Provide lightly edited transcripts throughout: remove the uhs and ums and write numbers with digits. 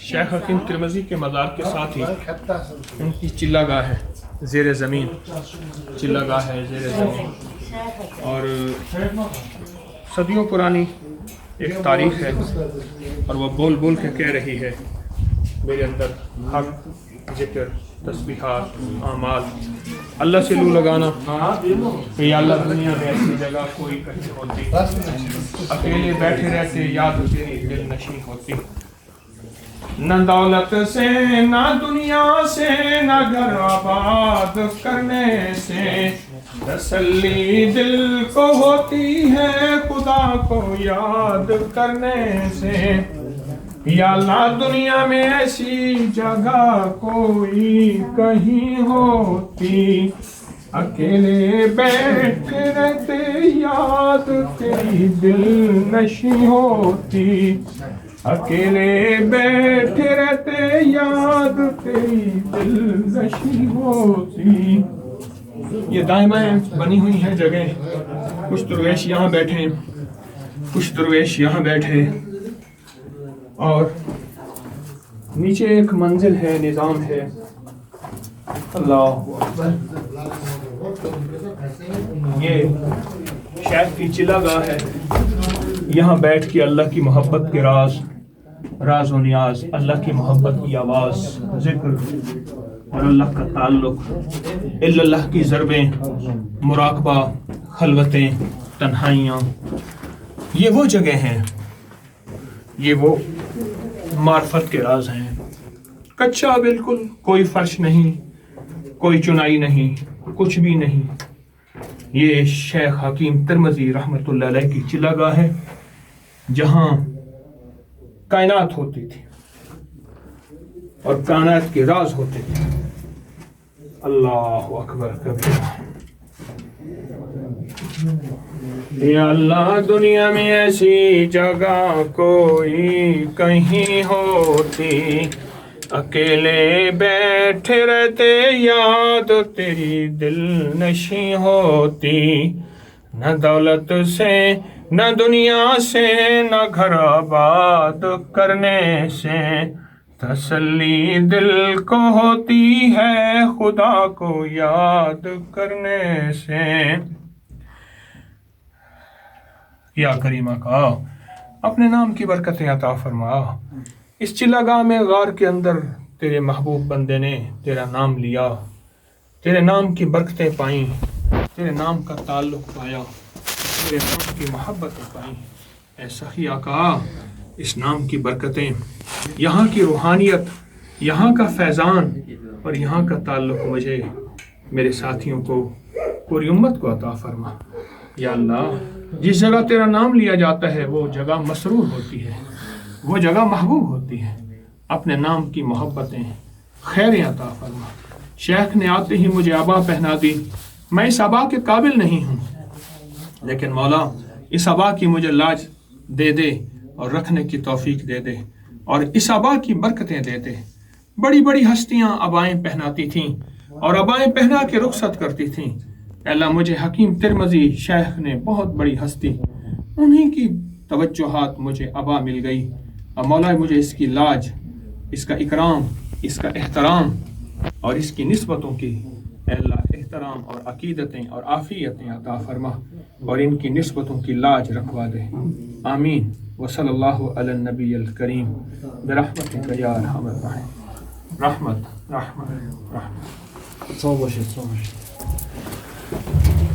شیخ حکیم ترمذی کے مزار کے ساتھ ہی ان کی چلہ گاہ ہے زیر زمین، چلہ گاہ ہے زیر زمین، اور صدیوں پرانی ایک تاریخ ہے، اور وہ بول بول کے کہہ رہی ہے میرے اندر حق، ذکر، تسبیحات، اعمال، اللہ سے لو لگانا کہ یا اللہ دنیا میں ایسی جگہ کوئی کہیں ہوتی، اکیلے بیٹھے رہتے یاد تیری دل نشیں ہوتی، نہ دولت سے نہ دنیا سے نہ گھر آباد کرنے سے تسلی دل کو ہوتی ہے خدا کو یاد کرنے سے، یا اللہ دنیا میں ایسی جگہ کوئی کہیں ہوتی، اکیلے بیٹھے رہتے یاد تیری دل نشیں ہوتی، اکیلے بیٹھے رہتے یاد تیری دل نشیں ہوتی۔ یہ دائیں بائیں بنی ہوئی ہیں جگہیں، کچھ درویش یہاں بیٹھے، کچھ درویش یہاں بیٹھے، اور نیچے ایک منزل ہے، نظام ہے۔ اللہ اکبر، یہ شیخ کی چلہ گاہ ہے، یہاں بیٹھ کے اللہ کی محبت کے راز و نیاز، اللہ کی محبت کی آواز، ذکر اور اللہ کا تعلق، اللہ کی ضربیں، مراقبہ، خلوتیں، تنہائیاں، یہ وہ جگہ ہیں، یہ وہ معرفت کے راز ہیں۔ کچا بالکل، کوئی فرش نہیں، کوئی چنائی نہیں، کچھ بھی نہیں۔ یہ شیخ حکیم ترمذی رحمۃ اللہ علیہ کی چلہ گاہ ہے، جہاں کائنات ہوتی تھی اور کائنات کے راز ہوتے تھے۔ اللہ اکبر کبیرہ۔ یا اللہ دنیا میں ایسی جگہ کوئی کہیں ہوتی، اکیلے بیٹھے رہتے یاد تیری دل نشیں ہوتی، نہ دولت سے نہ دنیا سے نہ گھر آباد کرنے سے تسلی دل کو ہوتی ہے خدا کو یاد کرنے سے۔ یا کریمہ کا اپنے نام کی برکتیں عطا فرما۔ اس چلہ گاہ میں غار کے اندر تیرے محبوب بندے نے تیرا نام لیا، تیرے نام کی برکتیں پائیں، تیرے نام کا تعلق پایا، تیرے نام کی محبتیں پائیں۔ اے سخی آقا، اس نام کی برکتیں، یہاں کی روحانیت، یہاں کا فیضان اور یہاں کا تعلق مجھے، میرے ساتھیوں کو، پوری امت کو عطا فرما۔ یا اللہ جس جگہ تیرا نام لیا جاتا ہے وہ جگہ مسرور ہوتی ہے، وہ جگہ محبوب ہوتی ہے۔ اپنے نام کی محبتیں، خیریں عطا فرما۔ شیخ نے آتے ہی مجھے عبا پہنا دی، میں اس عبا کے قابل نہیں ہوں، لیکن مولا اس عبا کی مجھے لاج دے دے اور رکھنے کی توفیق دے دے، اور اس عبا کی برکتیں دے دے۔ بڑی بڑی ہستیاں عبائیں پہناتی تھیں اور عبائیں پہنا کے رخصت کرتی تھیں۔ اے اللہ مجھے حکیم ترمذی شیخ نے بہت بڑی ہستی، انہی کی توجہات مجھے عبا مل گئی، اور مولا مجھے اس کی لاج، اس کا اکرام، اس کا احترام اور اس کی نسبتوں کی اے اللہ احترام اور عقیدتیں اور عافیتیں عطا فرما، اور ان کی نسبتوں کی لاج رکھوا دے۔ آمین۔ وصلی اللہ علی النبی الکریم برحمتک یا ارحم الراحمین۔ رحمت رحمت رحمت۔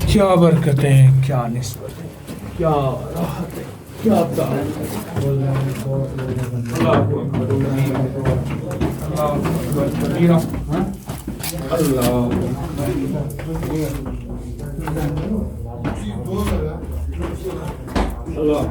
کیا برکتیں، کیا نسبتیں، کیا راحتیں، کیا تعلق۔ اللہ اکبر، اللہ اکبر کبیرہ، اللہ اللہ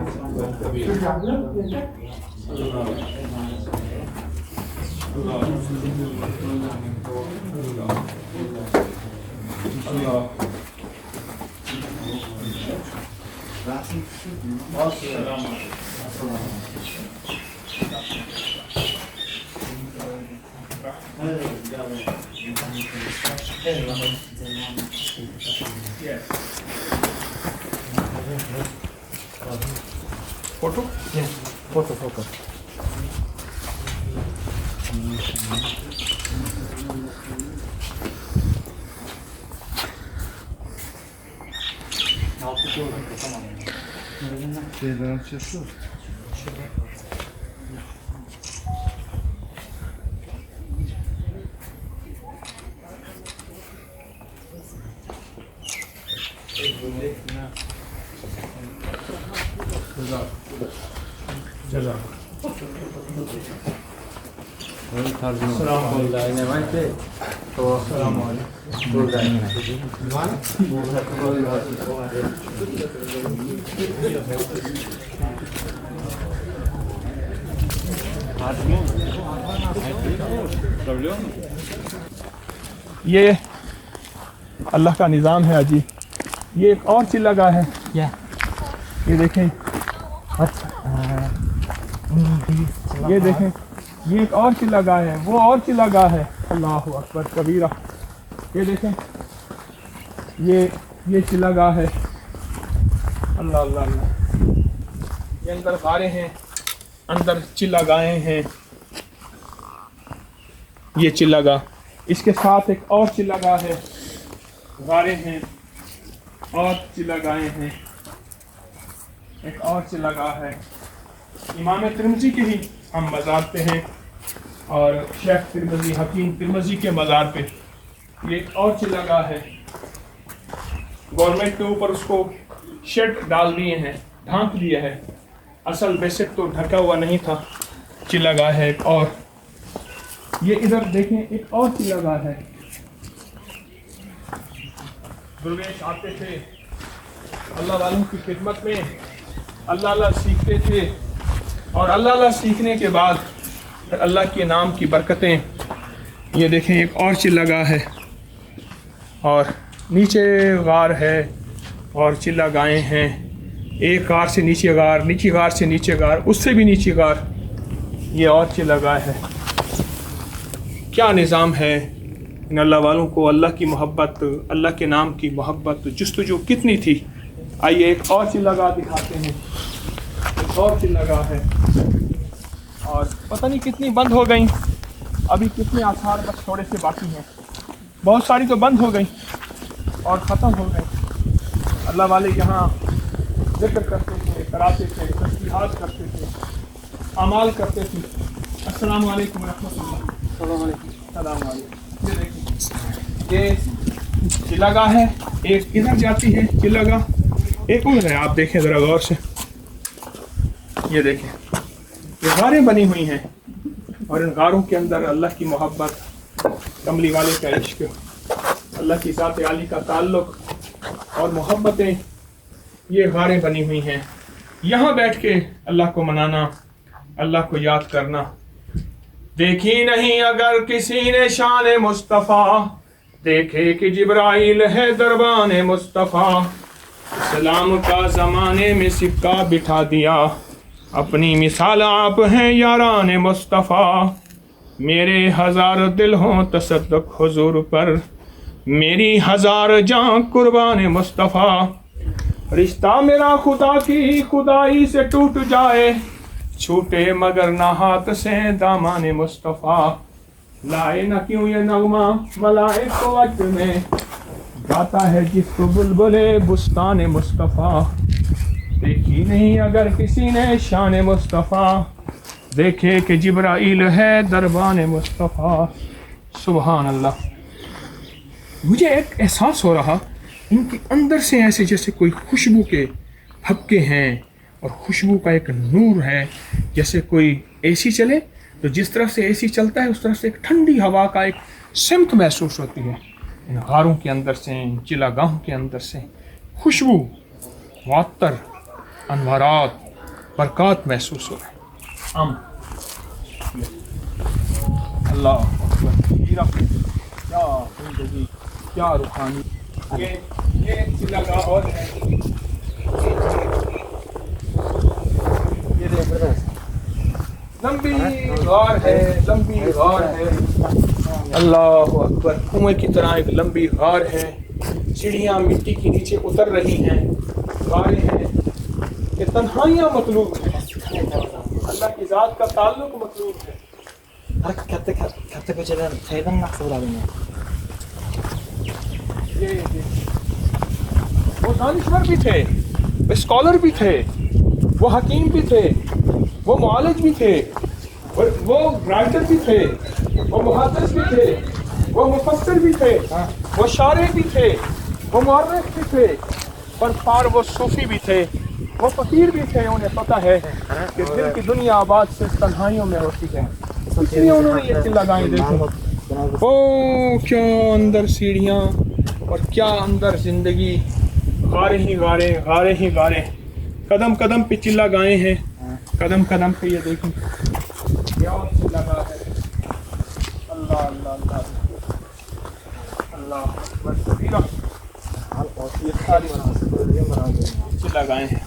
فوٹو فوٹو فوٹو یہ اللہ کا نظام ہے اجی. یہ ایک اور چیز لگا ہے, یہ دیکھیں, یہ دیکھیں, یہ ایک اور چیز لگا ہے, وہ اور چیز لگا ہے. اللہ اکبر کبیرہ. یہ دیکھیں, یہ چیز لگا ہے. اللہ اللہ اللہ. یہ اندر غاریں ہیں, اندر چیز لگائے ہیں. یہ چیز لگا, اس کے ساتھ ایک اور چیز لگا ہے, غاریں ہیں, اور چیز لگائے ہیں, ایک اور چیز لگا ہے. امام ترمذی کے ہی ہم مزار پہ ہیں, اور شیخ ترمذی, حکیم ترمذی کے مزار پہ یہ ایک اور چیز لگا ہے. گورنمنٹ کے اوپر اس کو شیڈ ڈال دیے ہیں, ڈھانک دیا ہے. اصل بیسک تو ڈھکا ہوا نہیں تھا. چیز لگا ہے ایک اور. یہ ادھر دیکھیں, ایک اور چیز لگا ہے. درویش آتے تھے اللہ والوں کی خدمت میں, اللہ اللہ سیکھتے تھے, اور اللہ اللہ سیکھنے کے بعد اللہ کے نام کی برکتیں. یہ دیکھیں ایک اور چیز لگا ہے, اور نیچے غار ہے, اور چیز لگائے ہیں. ایک غار سے نیچے غار, نیچی غار سے نیچے غار, اس سے بھی نیچی غار. یہ اور چیز لگا ہے. کیا نظام ہے ان اللہ والوں کو. اللہ کی محبت, اللہ کے نام کی محبت جستجو کتنی تھی. آئیے ایک اور چیز لگا دکھاتے ہیں. ایک اور چیز لگا ہے, اور پتہ نہیں کتنی بند ہو گئیں. ابھی کتنے آثار بس تھوڑے سے باقی ہیں. بہت ساری تو بند ہو گئیں اور ختم ہو گئیں. اللہ والے یہاں ذکر کرتے تھے, کراتے تھے, تسبیحات کرتے تھے, اعمال کرتے تھے. السلام علیکم ورحمۃ اللہ. السلام علیکم. السلام علیکم. یہ دیکھیں, یہ چلگا ہے, ایک ادھر جاتی ہے چلگا, ایک ادھر ہے. آپ دیکھیں ذرا غور سے. یہ دیکھیں, یہ غاریں بنی ہوئی ہیں, اور ان غاروں کے اندر اللہ کی محبت, کملی والے کا عشق, اللہ کی ذات عالی کا تعلق اور محبتیں, یہ غاریں بنی ہوئی ہیں. یہاں بیٹھ کے اللہ کو منانا, اللہ کو یاد کرنا. دیکھی نہیں اگر کسی نے شان مصطفیٰ, دیکھے کہ جبرائیل ہے دربان مصطفیٰ. اسلام کا زمانے میں سکہ بٹھا دیا, اپنی مثال آپ ہیں یاران مصطفیٰ. میرے ہزار دل ہوں تصدق حضور پر, میری ہزار جاں قربان مصطفیٰ. رشتہ میرا خدا کی خدائی سے ٹوٹ جائے, چھوٹے مگر نہ ہاتھ سے دامان مصطفیٰ. لائے نہ کیوں یہ نغمہ ملائک کو وقت میں, گاتا ہے جس کو بلبلے بستان مصطفیٰ. دیکھی نہیں اگر کسی نے شان مصطفیٰ, دیکھے کہ جبرائیل ہے دربان مصطفیٰ. سبحان اللہ. مجھے ایک احساس ہو رہا, ان کے اندر سے ایسے جیسے کوئی خوشبو کے پھبکے ہیں, اور خوشبو کا ایک نور ہے. جیسے کوئی اے سی چلے تو جس طرف سے اے سی چلتا ہے اس طرف سے ایک ٹھنڈی ہوا کا ایک سمت محسوس ہوتی ہے. ان غاروں کے اندر سے, چلا گاہوں کے اندر سے خوشبو, معطر, انوارات, برکات محسوس ہو رہے ہیں. اللہ اکبر. کیا زندگی, کیا روحانی. یہ چلا گاہ اور ہے. لمبی غار ہے, لمبی غار ہے. اللہ اکبر. کنویں کی طرح ایک لمبی غار ہے. سیڑھیاں مٹی کے نیچے اتر رہی ہیں, غاریں ہیں. یہ تنہائیاں مطلوب ہیں, اللہ کی ذات کا تعلق مطلوب ہے. katta ko'chadan qayerdan maqsad bo'ladimi? یہ وہ دانشور بھی تھے، اسکالر بھی تھے، وہ حکیم بھی تھے، وہ معالج بھی تھے، وہ رائٹر بھی تھے، وہ محدث بھی تھے، وہ مفسر بھی تھے، وہ شارع بھی تھے، وہ مورخ بھی تھے، پر وہ صوفی بھی تھے، وہ فقیر بھی تھے. انہیں پتہ ہے کہ دل کی دنیا آباد سے تنہائیوں میں ہوتی ہے، اس لیے انہوں نے یہ چلا گائیں. دیکھو او کیا اندر سیڑھیاں اور کیا اندر زندگی، غارے ہی غارے، غارے ہی غارے، قدم قدم پہ چلا گائے ہیں، قدم قدم پہ یہ دیکھیں کیا چلا گا ہے. اللہ اللہ اللہ اللہ اکبر کبیرہ، چلا گائے ہیں.